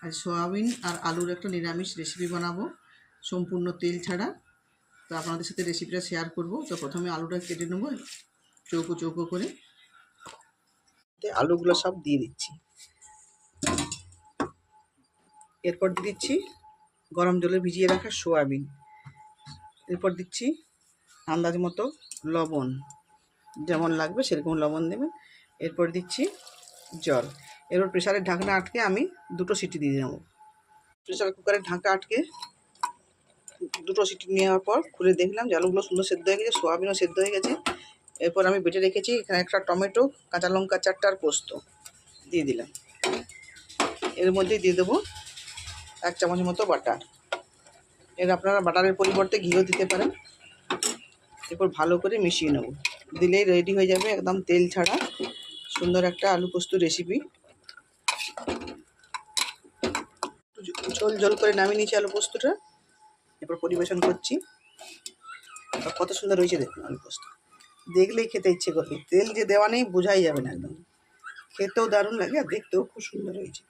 আজ সোয়াবিন আর আলুর একটা নিরামিষ রেসিপি বানাবো, সম্পূর্ণ তেল ছাড়া। তো আপনাদের সাথে রেসিপিটা শেয়ার করব। তো প্রথমে আলুটা কেটে নেব চৌকো চৌকো করে। আলুগুলো সব দিয়ে দিচ্ছি। এরপর দিয়ে দিচ্ছি গরম জলে ভিজিয়ে রাখা সোয়াবিন। এরপর দিচ্ছি আন্দাজ মতো লবণ, যেমন লাগবে সেরকম লবণ দেবেন। এরপর দিচ্ছি জল। এরপর প্রেসারের ঢাকনা আটকে আমি 2টো সিটি দিয়ে নেব। প্রেসার কুকারের ঢাকা আটকে 2টো সিটি নেওয়ার পর খুলে দেখলাম যে আলুগুলো সুন্দর সেদ্ধ হয়ে গেছে, সোয়াবিনও সেদ্ধ হয়ে গেছে। এরপর আমি বেটে রেখেছি এখানে একটা টমেটো, কাঁচা লঙ্কা 4টা আর পোস্ত দিয়ে দিলাম। এর মধ্যে দিয়ে দেবো 1 চামচ মতো বাটার। এর আপনারা বাটারের পরিবর্তে ঘিও দিতে পারেন। এরপর ভালো করে মিশিয়ে নেব। দিলেই রেডি হয়ে যাবে একদম তেল ছাড়া সুন্দর একটা আলু পোস্ত রেসিপি। ঝোল ঝোল করে নামিয়ে নিয়েছি আলু পোস্তটা। এরপর পরিবেশন করছি। কত সুন্দর হয়েছে দেখুন আলু পোস্ত, দেখলেই খেতে ইচ্ছে করবে। তেল যে দেওয়া নেই বোঝাই যাবে না, একদম খেতেও দারুণ লাগে আর দেখতেও খুব সুন্দর হয়েছে।